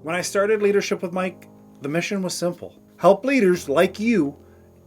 When I started Leadership with Mike, the mission was simple. Help leaders like you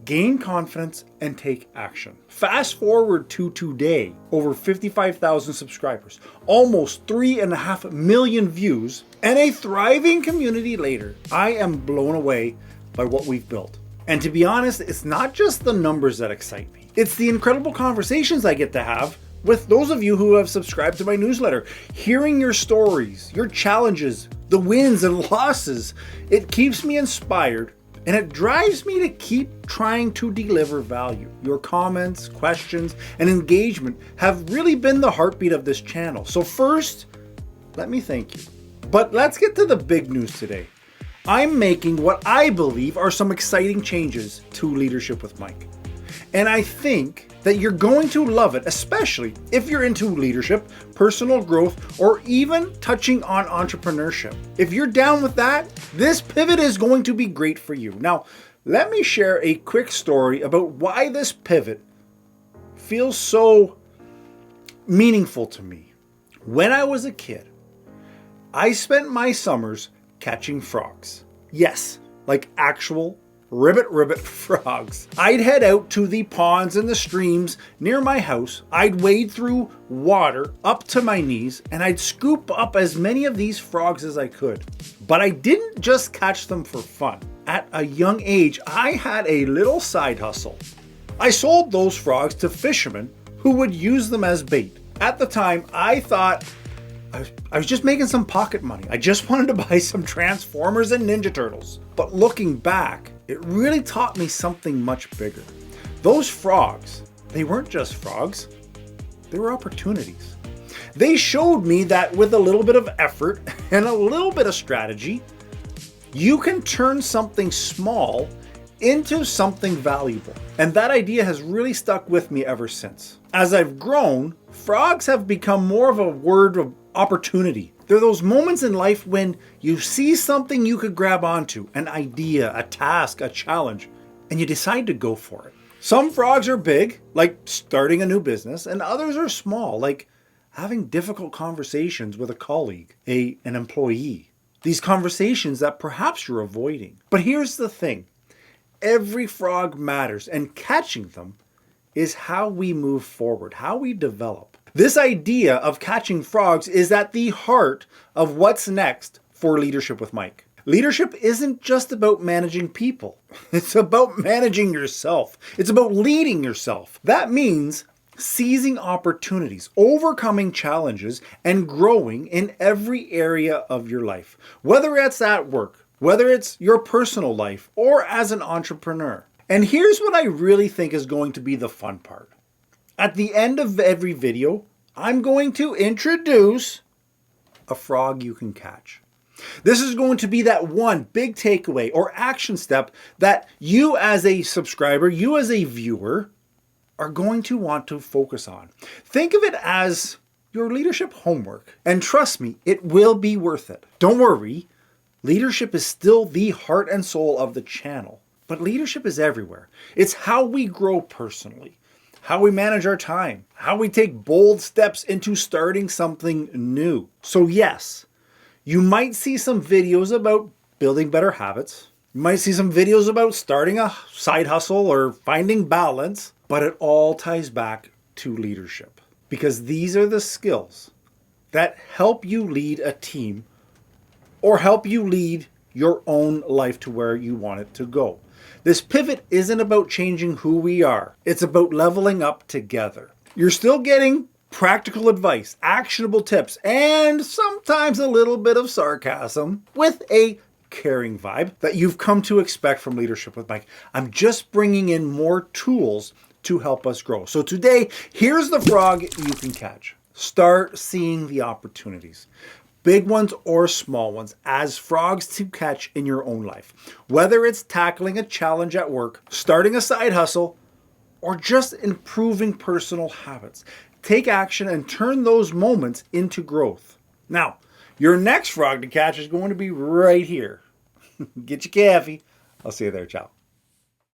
gain confidence and take action. Fast forward to today, over 55,000 subscribers, almost 3.5 million views, and a thriving community later. I am blown away by what we've built. And to be honest, it's not just the numbers that excite me. It's the incredible conversations I get to have with those of you who have subscribed to my newsletter. Hearing your stories, your challenges, the wins and losses, it keeps me inspired and it drives me to keep trying to deliver value. Your comments, questions, and engagement have really been the heartbeat of this channel. So first, let me thank you. But let's get to the big news today. I'm making what I believe are some exciting changes to Leadership with Mike. And I think that you're going to love it, especially if you're into leadership, personal growth, or even touching on entrepreneurship. If you're down with that, this pivot is going to be great for you. Now, let me share a quick story about why this pivot feels so meaningful to me. When I was a kid, I spent my summers catching frogs. Yes, like actual ribbit frogs. I'd head out to the ponds and the streams near my house. I'd wade through water up to my knees and I'd scoop up as many of these frogs as I could. But I didn't just catch them for fun. At a young age, I had a little side hustle. I sold those frogs to fishermen who would use them as bait. At the time, I thought I was just making some pocket money. I just wanted to buy some Transformers and Ninja Turtles. But looking back, it really taught me something much bigger. Those frogs, they weren't just frogs, they were opportunities. They showed me that with a little bit of effort and a little bit of strategy, you can turn something small into something valuable. And that idea has really stuck with me ever since. As I've grown, frogs have become more of a word of opportunity. They're those moments in life when you see something you could grab onto, an idea, a task, a challenge, and you decide to go for it. Some frogs are big, like starting a new business, and others are small, like having difficult conversations with a colleague, an employee. These conversations that perhaps you're avoiding. But here's the thing. Every frog matters, and catching them is how we move forward, how we develop. This idea of catching frogs is at the heart of what's next for Leadership with Mike. Leadership isn't just about managing people. It's about managing yourself. It's about leading yourself. That means seizing opportunities, overcoming challenges, and growing in every area of your life. Whether it's at work, whether it's your personal life, or as an entrepreneur. And here's what I really think is going to be the fun part. At the end of every video, I'm going to introduce a frog you can catch. This is going to be that one big takeaway or action step that you as a subscriber, you as a viewer, are going to want to focus on. Think of it as your leadership homework. And trust me, it will be worth it. Don't worry, leadership is still the heart and soul of the channel. But leadership is everywhere. It's how we grow personally, how we manage our time, how we take bold steps into starting something new. So yes, you might see some videos about building better habits. You might see some videos about starting a side hustle or finding balance, but it all ties back to leadership because these are the skills that help you lead a team or help you lead your own life to where you want it to go. This pivot isn't about changing who we are. It's about leveling up together. You're still getting practical advice, actionable tips, and sometimes a little bit of sarcasm with a caring vibe that you've come to expect from Leadership with Mike. I'm just bringing in more tools to help us grow. So today, here's the frog you can catch. Start seeing the opportunities. Big ones or small ones, as frogs to catch in your own life. Whether it's tackling a challenge at work, starting a side hustle, or just improving personal habits. Take action and turn those moments into growth. Now, your next frog to catch is going to be right here. Get your coffee. I'll see you there. Ciao.